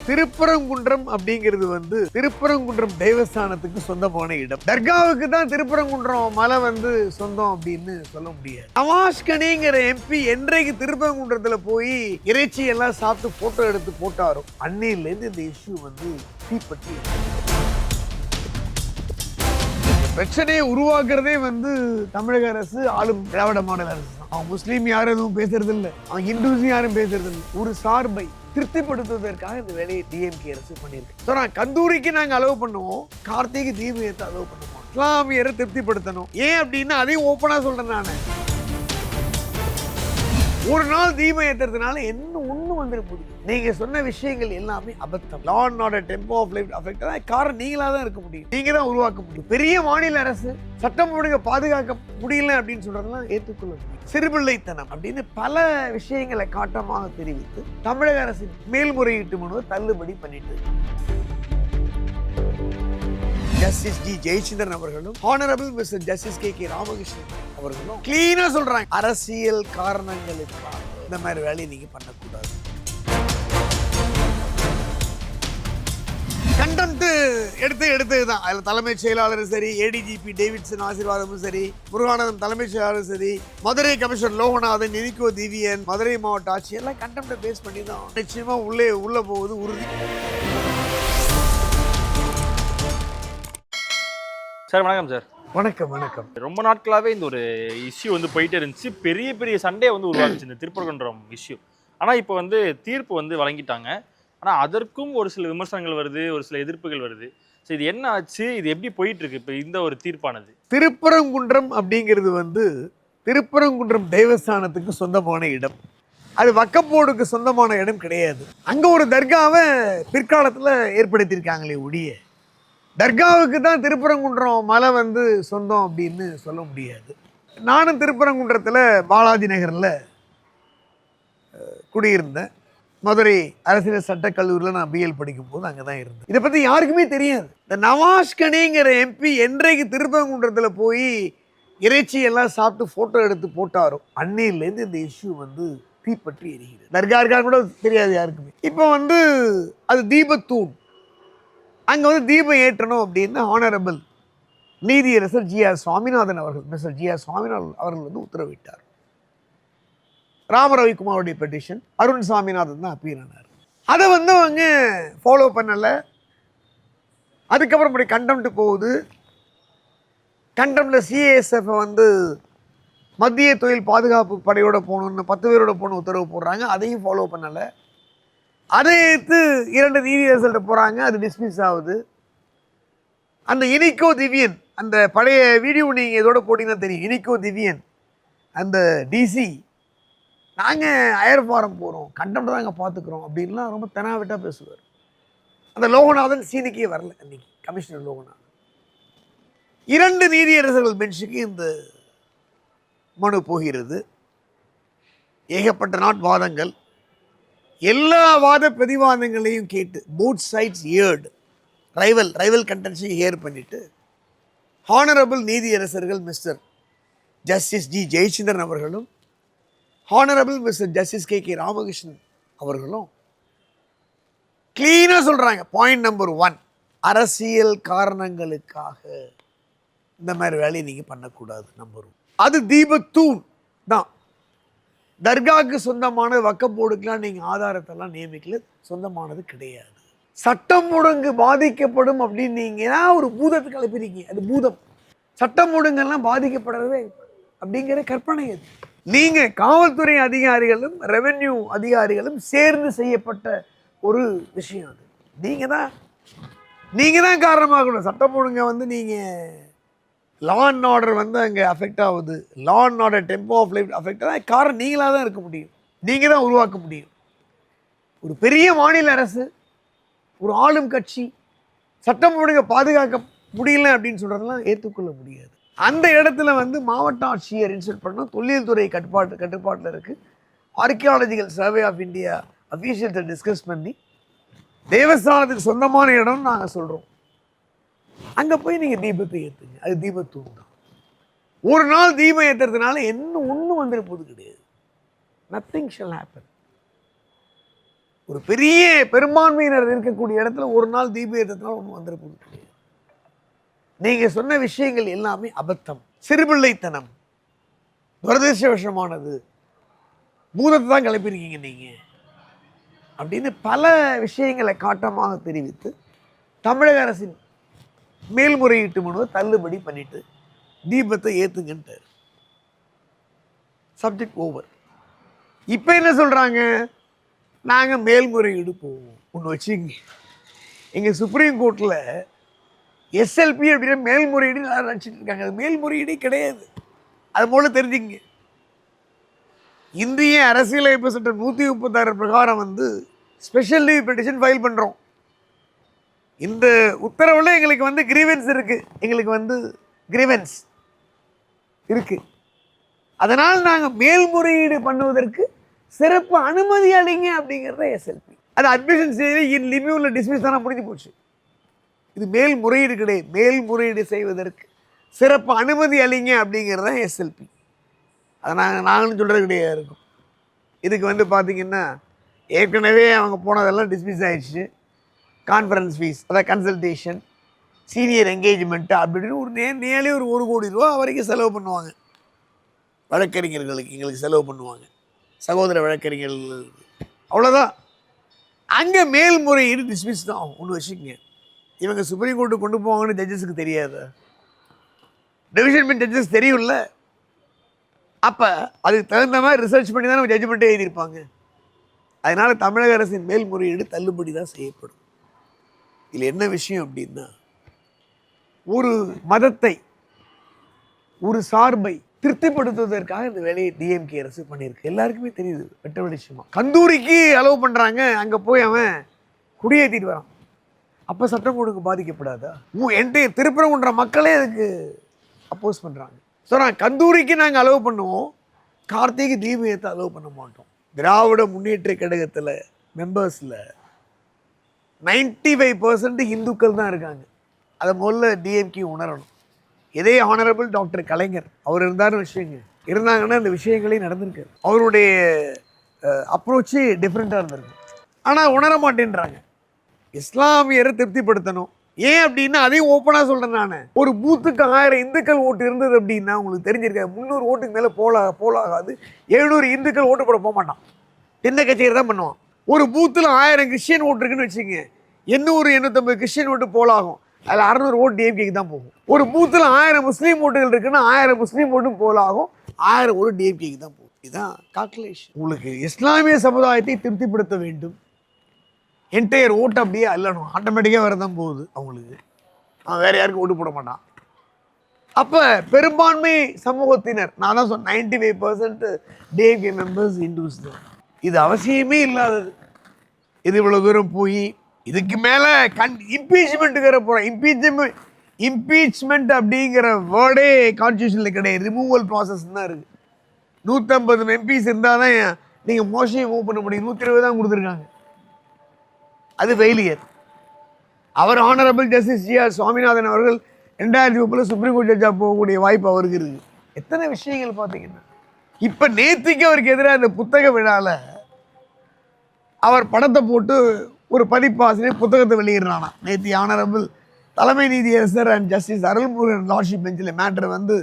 திருப்பரங்குன்றம் அப்படிங்கிறது வந்து திருப்பரங்குன்றம் தேவஸ்தானத்துக்கு சொந்தமான இடம். தர்காவுக்கு தான் திருப்பரங்குன்றம் மலை வந்து சொந்தம் அப்படின்னு சொல்ல முடியாது. நவாஸ்கனிங்கிற எம்பி என்றைக்கு திருப்பரங்குன்றத்துல போய் இறைச்சி எல்லாம் சாப்பிட்டு போட்டோ எடுத்து போட்டாரோ அன்னையில இருந்து இந்த இஷ்யூ வந்து தீப்பற்றி பிரச்சனையை உருவாக்குறதே வந்து தமிழக அரசு, ஆளும் திராவிட மாடல் அரசு தான். அவன் முஸ்லீம் யாரும் எதுவும் பேசுறது இல்லை, அவன் ஹிந்துஸ் யாரும் பேசுறது இல்லை. ஒரு சார்பை திருப்திப்படுத்துவதற்காக இந்த வேலையை டிஎம்கே அரசு பண்ணியிருக்கு. கந்தூரிக்கு நாங்க அலோவ் பண்ணுவோம், கார்த்திகை தீபத்தை அலோவ் பண்ணுவோம். இஸ்லாமியரை திருப்திப்படுத்தணும். ஏன் அப்படின்னா அதையும் ஓப்பனா சொல்றேன் நானு. ஒரு நாள் தீபம் ஏத்துறதுனால என்ன ஒண்ணு வந்துட போகுது? நீங்க சொன்ன விஷயங்கள் எல்லாமே அபத்தம். Law and order, tempo of life affect காரணம் நீங்களா தான் இருக்க முடியும், நீங்க தான் உருவாக்க முடியும். பெரிய மாநில அரசு சட்டம் ஒழுங்கை பாதுகாக்க முடியல அப்படின்னு சொல்றதெல்லாம் ஏற்றுக்கொள்ள முடியும். சிறுபிள்ளைத்தனம் அப்படின்னு பல விஷயங்களை காட்டமாக தெரிவித்து தமிழக அரசின் மேல்முறையீட்டு மனுவை தள்ளுபடி பண்ணிட்டு ஜஸ்டிஸ் ஜி ஜெயச்சந்திரன் அவர்களும் honourable Mister Justice K Ramakrishnan அவர்களும் கிளீனா சொல்றாங்க, அரசியல் காரணங்களுக்காக இந்த மாதிரி வேலையை நீங்க பண்ணக்கூடாது. கண்டெம்ட் எடுத்ததுதான். அதுல தலைமைச் செயலாளரும் சரி, ஏடிஜிபி டேவிட்சன் ஆசீர்வாதமும் சரி, முருகானந்தம் தலைமைச் செயலாளரும் சரி, மதுரை கமிஷனர் லோகநாதன், நினிகோ திவ்யன், மதுரை மாவட்ட ஆட்சி எல்லாம் கண்டெம்ட் பேஸ் பண்ணி தான் நிச்சயமா உள்ள போவது உறுதி. சார் வணக்கம். சார் வணக்கம். வணக்கம். ரொம்ப நாட்களாகவே இந்த ஒரு இஷ்யூ வந்து போயிட்டே இருந்துச்சு. பெரிய பெரிய சண்டே வந்து உருவாக்குச்சு இந்த திருப்பரங்குன்றம் இஷ்யூ. ஆனால் இப்போ வந்து தீர்ப்பு வந்து வழங்கிட்டாங்க. ஆனால் அதற்கும் ஒரு சில விமர்சனங்கள் வருது, ஒரு சில எதிர்ப்புகள் வருது. ஸோ இது என்ன ஆச்சு, இது எப்படி போயிட்டு இருக்கு இப்போ இந்த ஒரு தீர்ப்பானது? திருப்பரங்குன்றம் அப்படிங்கிறது வந்து திருப்பரங்குன்றம் தேவஸ்தானத்துக்கு சொந்தமான இடம். அது வக்கப்போர்டுக்கு சொந்தமான இடம் கிடையாது. அங்க ஒரு தர்காவை பிற்காலத்தில் ஏற்படுத்தியிருக்காங்களே ஒழிய தர்காவுக்கு தான் திருப்பரங்குன்றம் மலை வந்து சொந்தம் அப்படின்னு சொல்ல முடியாது. நானும் திருப்பரங்குன்றத்தில் பாலாஜி நகரில் குடியிருந்தேன். மதுரை அரசியல் சட்டக்கல்லூரியில் நான் பிஎல் படிக்கும் போது அங்கே தான் இருந்தேன். இதை பற்றி யாருக்குமே தெரியாது. இந்த நவாஸ்கனிங்கிற எம்பி என்றைக்கு திருப்பரங்குன்றத்தில் போய் இறைச்சி எல்லாம் சாப்பிட்டு ஃபோட்டோ எடுத்து போட்டாரோ அன்னையிலேருந்து இந்த இஷ்யூ வந்து தீப்பற்றி எரிகிறது. தர்கா இருக்கான்னு கூட தெரியாது யாருக்குமே. இப்போ வந்து அது தீபத்தூண். அங்கே வந்து தீபம் ஏற்றணும் அப்படின்னு ஹானரபிள் நீதியரசர் ஜி.ஆர். சுவாமிநாதன் அவர்கள், மிஸ்டர் ஜி.ஆர். சுவாமிநாதன் அவர்கள் வந்து உத்தரவிட்டார். ராமரவிக்குமாரோடைய பெட்டிஷன், அருண் சாமிநாதன் தான் அப்பீல் ஆனார். அதை வந்து அவங்க ஃபாலோ பண்ணலை. அதுக்கப்புறம் இப்படி கண்டெம்ட் போகுது. கண்டெம்ட்ல சிஏஎஸ்எஃப் வந்து மத்திய தொழில் பாதுகாப்பு படையோட போகணுன்னு 10 பேரோட போகணும் உத்தரவு போடுறாங்க. அதையும் ஃபாலோ பண்ணலை. அதை எடுத்து 2 நீதியரசர்கிட்ட போகிறாங்க. அது டிஸ்மிஸ் ஆகுது. அந்த இனிகோ திவ்யன், அந்த பழைய வீடியோ நீங்கள் இதோட போட்டிங்கன்னா தெரியும். இனிகோ திவ்யன் அந்த டிசி, நாங்கள் அயர் ஃபாரம் போகிறோம், கண்டெம்ட் தான் அங்கே பார்த்துக்குறோம் அப்படின்லாம் ரொம்ப தெனாவிட்டாக பேசுவார். அந்த லோகநாதன் சீனுக்கே வரல அன்னைக்கு, கமிஷனர் லோகநாதன். 2 நீதியரசர்கள் பெஞ்சுக்கு இந்த மனு போகிறது. ஏகப்பட்ட வாதங்கள், எல்லா வாத பிரதிவாதங்களையும் கேட்டு போத் சைட்ஸ் ஏர்டு ரைவல் கண்டென்ஷனை ஹியர் பண்ணிட்டு ஹானரபிள் நீதியரசர்கள் மிஸ்டர் ஜஸ்டிஸ் ஜி ஜெயச்சந்திரன் அவர்களும் honourable Mister Justice K Ramakrishnan அவர்களும் கிளீனாக சொல்கிறாங்க, பாயிண்ட் நம்பர் 1, அரசியல் காரணங்களுக்காக இந்த மாதிரி வேலையை நீங்கள் பண்ணக்கூடாது. நம்பர் 1, அது தீபத்தூண் தான். தர்காவுக்கு சொந்தமான வக்கப்போர்டுக்கெலாம் நீங்கள் ஆதாரத்தெல்லாம் நியமிக்கல, சொந்தமானது கிடையாது. சட்டம் ஒழுங்கு பாதிக்கப்படும் அப்படின்னு நீங்கன்னா ஒரு பூதத்தை கிளப்பிருக்கீங்க. அது பூதம். சட்டம் ஒழுங்கெல்லாம் பாதிக்கப்படுறதே அப்படிங்கிற கற்பனை அது. நீங்கள் காவல்துறை அதிகாரிகளும் ரெவென்யூ அதிகாரிகளும் சேர்ந்து செய்யப்பட்ட ஒரு விஷயம் அது. நீங்கள் தான் காரணமாகணும். சட்டம் ஒழுங்கை வந்து நீங்கள் லா அண்ட் ஆர்டர் வந்து அங்கே அஃபெக்ட் ஆகுது, law and order, tempo of life affect ஆகுது காரணம் நீங்களாக தான் இருக்க முடியும், நீங்கள் தான் உருவாக்க முடியும். ஒரு பெரிய மாநில அரசு, ஒரு ஆளும் கட்சி சட்டம் ஒழுங்கை பாதுகாக்க முடியல அப்படின்னு சொல்கிறதெல்லாம் ஏற்றுக்கொள்ள முடியாது. அந்த இடத்துல வந்து மாவட்ட ஆட்சியர் இன்ஸ்பெக்ட் பண்ணணும். தொழில் துறை கட்டுப்பாட்டில் இருக்குது. ஆர்கியாலஜிக்கல் சர்வே ஆஃப் இந்தியா அஃபீஷியல்ஸை டிஸ்கஸ் பண்ணி தேவஸ்தானத்துக்கு சொந்தமான இடம்னு நாங்கள் சொல்கிறோம். அங்கே போய் நீங்கள் தீபத்தை ஏற்றுங்க. அது தீபத்தூண் தான். ஒரு நாள் தீபம் ஏற்றுறதுனால என்ன ஒன்றும் வந்துட போது கிடையாது. Nothing shall happen. ஒரு பெரிய பெரும்பான்மையினர் இருக்கக்கூடிய இடத்துல ஒரு நாள் தீபம் ஏற்றத்தினால ஒன்றும் வந்துட போகுது கிடையாது. நீங்கள் சொன்ன விஷயங்கள் எல்லாமே அபத்தம், சிறுபிள்ளைத்தனம், துரதிருஷ்டவசமானது, பூதத்தை தான் கிளப்பியிருக்கீங்க நீங்கள் அப்படின்னு பல விஷயங்களை காட்டமாக தெரிவித்து தமிழக அரசின் மேல்முறையீட்டு மனுவை தள்ளுபடி பண்ணிட்டு தீபத்தை ஏற்றுங்கன்ட்டார். Subject over. இப்போ என்ன சொல்கிறாங்க, நாங்கள் மேல்முறையீடு போவோம். ஒன்று வச்சுங்க, எங்கள் சுப்ரீம் கோர்ட்டில் எஸ்எல்பி அப்படின்னா மேல்முறையீடு எல்லாரும் நினச்சிட்டு இருக்காங்க. அது மேல்முறையீடே கிடையாது. அது போல தெரிஞ்சுங்க. இந்திய அரசியலமைப்பு சட்டம் 136 பிரகாரம் வந்து ஸ்பெஷல் லீவ் பெட்டிஷன் ஃபைல் பண்ணுறோம். இந்த உத்தரவில் எங்களுக்கு வந்து கிரீவன்ஸ் இருக்குது, எங்களுக்கு வந்து கிரீவன்ஸ் இருக்குது. அதனால் நாங்கள் மேல்முறையீடு பண்ணுவதற்கு சிறப்பு அனுமதி அளிங்க அப்படிங்கிறத எஸ்எல்பி. அது அட்மிஷன் செய்து இன் லிமியூவில் டிஸ்மிஸ் தானே முடிஞ்சு போச்சு. இது மேல்முறையீடு கிடையாது. மேல்முறையீடு செய்வதற்கு சிறப்பு அனுமதி அளிங்க அப்படிங்கிறது தான் எஸ்எல்பி. அதை நாங்களும் சொல்கிறது கிடையாது இருக்கும். இதுக்கு வந்து பார்த்திங்கன்னா ஏற்கனவே அவங்க போனதெல்லாம் டிஸ்மிஸ் ஆகிடுச்சு. கான்ஃபரன்ஸ் ஃபீஸ், அதாவது கன்சல்டேஷன், சீனியர் என்கேஜ்மெண்ட்டு அப்படின்னு ஒரு நேரே ஒரு 1 கோடி ரூபா வரைக்கும் செலவு பண்ணுவாங்க. வழக்கறிஞர்களுக்கு எங்களுக்கு செலவு பண்ணுவாங்க, சகோதர வழக்கறிஞர்களுக்கு. அவ்வளோதான். அங்கே மேல்முறையீடு டிஸ்மிஸ் தான் ஆகும். ஒன்று வச்சுக்கோங்க, இவங்க சுப்ரீம் கோர்ட்டு கொண்டு போவாங்கன்னு ஜட்ஜஸுக்கு தெரியாது, டிவிஷன் பெஞ்ச் ஜட்ஜஸ் தெரியும்ல. அப்போ அதுக்கு தகுந்த மாதிரி ரிசர்ச் பண்ணி தான் நம்ம ஜட்ஜ்மெண்ட்டே எழுதியிருப்பாங்க. அதனால் தமிழக அரசின் மேல்முறையீடு தள்ளுபடி தான் செய்யப்படும். இதில் என்ன விஷயம் அப்படின்னா, ஒரு மதத்தை, ஒரு சார்பை திருப்திப்படுத்துவதற்காக இந்த வேலையை டிஎம்கே அரசு பண்ணியிருக்கு. எல்லாருக்குமே தெரியுது, வெட்ட வெளிச்சமா. கந்தூரிக்கு அலோவ் பண்ணுறாங்க, அங்கே போய் அவன் குடியேற்றிட்டு வரான். அப்போ சட்டம் ஒழுங்கு பாதிக்கப்படாதா? என்கிட்ட திருப்பரங்குன்ற மக்களே அதுக்கு அப்போஸ் பண்ணுறாங்க. ஸோ நான் கந்தூரிக்கு நாங்கள் அலோவ் பண்ணுவோம், கார்த்திகை தீபம் ஏற்ற அலோவ் பண்ண மாட்டோம். திராவிட முன்னேற்ற கழகத்தில் மெம்பர்ஸில் 95% இந்துக்கள் தான் இருக்காங்க. அதை முதல்ல டிஎம்கே உணரணும். இதே ஆனரபிள் டாக்டர் கலைஞர் அவர் இருந்தார்னு விஷயங்க இருந்தாங்கன்னா இந்த விஷயங்களே நடந்திருக்காரு. அவருடைய அப்ரோச்சு டிஃப்ரெண்ட்டாக இருந்திருக்கு. ஆனால் உணர மாட்டேன்றாங்க. இஸ்லாமியரை திருப்திப்படுத்தணும். ஏன் அப்படின்னா அதையும் ஓப்பனாக சொல்கிறேன் நான். ஒரு பூத்துக்கு 1000 இந்துக்கள் ஓட்டு இருந்தது அப்படின்னா உங்களுக்கு தெரிஞ்சிருக்காது, 300 ஓட்டுக்கு மேலே போலாகாது. 700 இந்துக்கள் ஓட்டு போட போக மாட்டான், என்ன கட்சியை தான் பண்ணுவான். ஒரு பூத்தில் 1000 கிறிஸ்டியன் ஓட்டு இருக்குன்னு வச்சுங்க, 800-850 கிறிஸ்டியன் ஓட்டு போலாகும். அதில் 600 ஓட்டு டிஎம்கேக்கு தான் போகும். ஒரு பூத்தில் 1000 முஸ்லீம் ஓட்டுகள் இருக்குன்னா 1000 முஸ்லீம் ஓட்டும் போலாகும், 1000 ஓட்டு டிஎம்கேக்கு தான் போகும். இதுதான் கால்குலேஷன். உங்களுக்கு இஸ்லாமிய சமுதாயத்தை திருப்திப்படுத்த வேண்டும், என்டையர் ஓட்டு அப்படியே அல்லணும், ஆட்டோமேட்டிக்காக வரதான் போகுது அவங்களுக்கு. அவன் வேறு யாருக்கும் ஓட்டு போட மாட்டான். அப்போ பெரும்பான்மை சமூகத்தினர், நான் தான் சொன்னேன் 95% டிஎம்கே மெம்பர்ஸ் இந்துஸ் தான். இது அவசியமே இல்லாதது. இது இவ்வளோ தூரம் போய் இதுக்கு மேலே இம்பீச்மெண்ட்டுக்கு வர போகிறோம். இம்பீச்மெண்ட் அப்படிங்கிற வேர்டே கான்ஸ்டியூஷனில் கிடையாது, ரிமூவல் ப்ராசஸ் தான் இருக்குது. 150 எம்பிஸ் இருந்தால் தான் நீங்கள் மோஷனை மூவ் பண்ண முடியும். 120 தான் கொடுத்துருக்காங்க, அது ஃபெயிலியர். அவர் ஆனரபிள் ஜஸ்டிஸ் ஜி.ஆர். சுவாமிநாதன் அவர்கள் 2030 சுப்ரீம் கோர்ட் ஜட்ஜாக போகக்கூடிய வாய்ப்பு அவருக்கு இருக்குது. எத்தனை விஷயங்கள் பார்த்தீங்கன்னா, இப்போ நேத்திக்கு அவருக்கு எதிராக இந்த புத்தக விழாவில் அவர் படத்தை போட்டு ஒரு பதிப்பாசிரியர் புத்தகத்தை வெளியிடுறானா. நேற்று ஆனரபிள் தலைமை நீதியரசர் அண்ட் ஜஸ்டிஸ் அருள்முருகன் லார்ட்ஷிப் பெஞ்சில் மேட்டர் வந்து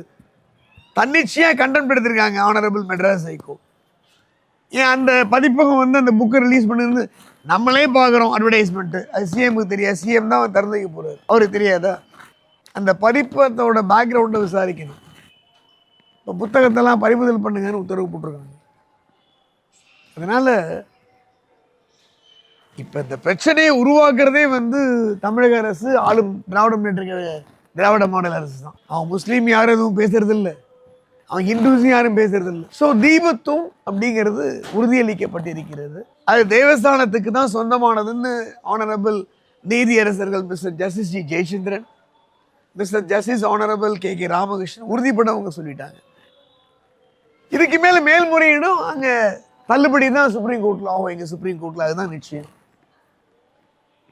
தன்னிச்சையாக கண்டெம்ட் எடுத்திருக்காங்க ஆனரபிள் மெட்ராஸ் ஹைகோர்ட். ஏன் அந்த பதிப்பகம் வந்து அந்த புக்கை ரிலீஸ் பண்ணிருந்து நம்மளே பார்க்குறோம் அட்வர்டைஸ்மெண்ட்டு, அது சிஎம்க்கு தெரியாது, சிஎம் தான் அவர் திறந்து வைக்க போகிறார், அவருக்கு தெரியாதா? அந்த பதிப்பத்தோட பேக்ரவுண்டை விசாரிக்கணும். இப்போ புத்தகத்தெல்லாம் பறிமுதல் பண்ணுங்கன்னு உத்தரவு போட்டிருக்காங்க. அதனால் இப்போ இந்த பிரச்சனையை உருவாக்குறதே வந்து தமிழக அரசு, ஆளும் திராவிட முன்னேற்ற திராவிட மாடல் அரசு தான். அவன் முஸ்லீம் யாரும் எதுவும் பேசுறதில்லை, அவன் ஹிந்துஸும் யாரும் பேசுறதில்லை. ஸோ தீபத்துவம் அப்படிங்கிறது உறுதியளிக்கப்பட்டிருக்கிறது. அது தேவஸ்தானத்துக்கு தான் சொந்தமானதுன்னு ஆனரபிள் நீதியரசர்கள் Mister Justice G Jayachandran, Mister Justice honourable K Ramakrishnan உறுதிப்பட அவங்க சொல்லிட்டாங்க. இதுக்கு மேலே மேல்முறையீடும் அங்கே தள்ளுபடி தான் சுப்ரீம் கோர்ட்டில் ஆகும், எங்கள் சுப்ரீம் கோர்ட்டில், அதுதான் நிச்சயம்.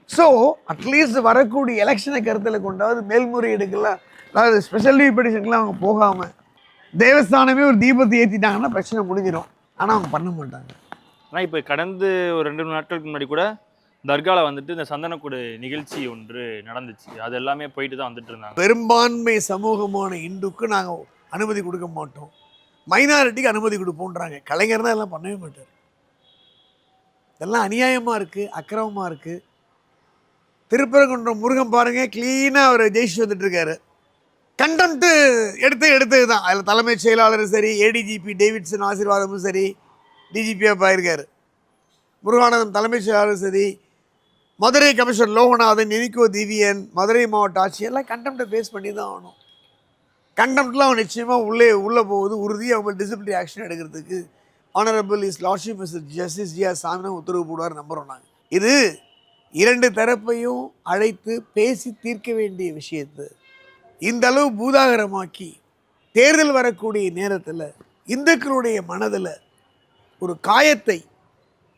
ஸோ அட்லீஸ்ட் வரக்கூடிய எலெக்ஷனை கருத்தில் கொண்டாவது மேல்முறையீடுக்கெல்லாம், அதாவது ஸ்பெஷல் லீவ் பெட்டிஷனுக்கெல்லாம் அவங்க போகாமல் தேவஸ்தானமே ஒரு தீபத்தை ஏற்றிட்டாங்கன்னா பிரச்சனை முடிஞ்சிடும். ஆனால் அவங்க பண்ண மாட்டாங்க. ஆனால் இப்போ கடந்த ஒரு 2 நாட்களுக்கு முன்னாடி கூட தர்காவில் வந்துட்டு இந்த சந்தனக்கூடு நிகழ்ச்சி ஒன்று நடந்துச்சு. அது எல்லாமே போயிட்டு தான் வந்துட்டு இருந்தாங்க. பெரும்பான்மை சமூகமான இந்துக்கு நாங்கள் அனுமதி கொடுக்க மாட்டோம், மைனாரிட்டிக்கு அனுமதி கொடுப்போன்றாங்க. கலைஞர் தான் எல்லாம் பண்ணவே மாட்டார். இதெல்லாம் அநியாயமாக இருக்குது, அக்கிரமமாக இருக்குது. திருப்பரங்குன்றம் முருகன் பாருங்கள், க்ளீனாக அவர் ஜெயிச்சு வந்துட்டு இருக்காரு. கண்டெம்ட்டு எடுத்தது தான். அதில் தலைமைச் செயலாளரும் சரி, ஏடிஜிபி டேவிட்சன் ஆசீர்வாதமும் சரி, டிஜிபியாக போயிருக்காரு. முருகானந்தம் தலைமைச் செயலாளரும் சரி, மதுரை கமிஷனர் லோகநாதன், எனிகோ திவ்யன், மதுரை மாவட்ட ஆட்சி எல்லாம் கண்டெம்ட்டை ஃபேஸ் பண்ணி தான் ஆகணும். கண்டெம்ட்லாம் அவன் நிச்சயமாக உள்ளே போகுது உறுதி. அவங்க டிசிப்ளினரி ஆக்ஷன் எடுக்கிறதுக்கு honourable is lordship Mister Justice G R சாமினா உத்தரவு போடுவார் நம்புகிறோம் நாங்கள். இது 2 தரப்பையும் அழைத்து பேசி தீர்க்க வேண்டிய விஷயத்தை இந்த அளவு பூதாகரமாக்கி தேர்தல் வரக்கூடிய நேரத்தில் இந்துக்களுடைய மனதில் ஒரு காயத்தை,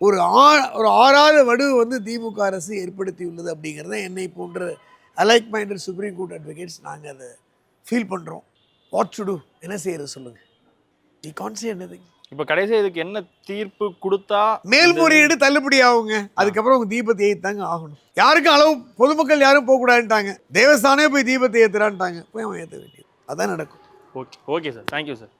ஒரு ஆறாத வடு வந்து திமுக அரசு ஏற்படுத்தியுள்ளது அப்படிங்கிறத என்னை போன்ற அலைக் மைண்டட் சுப்ரீம் கோர்ட் அட்வொகேட்ஸ் நாங்கள் அதை ஃபீல் பண்ணுறோம். வாட் டு டூ, என்ன செய்யறது சொல்லுங்கள். We can't say anything. இப்போ கடைசி இதுக்கு என்ன தீர்ப்பு கொடுத்தா மேல்முறையீடு தள்ளுபடி ஆகுங்க. அதுக்கப்புறம் அவங்க தீபத்தை ஏற்றாங்க ஆகணும். யாருக்கும் அளவு பொதுமக்கள் யாரும் போகக்கூடாதுன்ட்டாங்க. தேவஸ்தானே போய் தீபத்தை ஏற்றுறான்ட்டாங்க. போய் அவன் ஏற்ற வேண்டியது அதான் நடக்கும். Okay sir, thank you sir.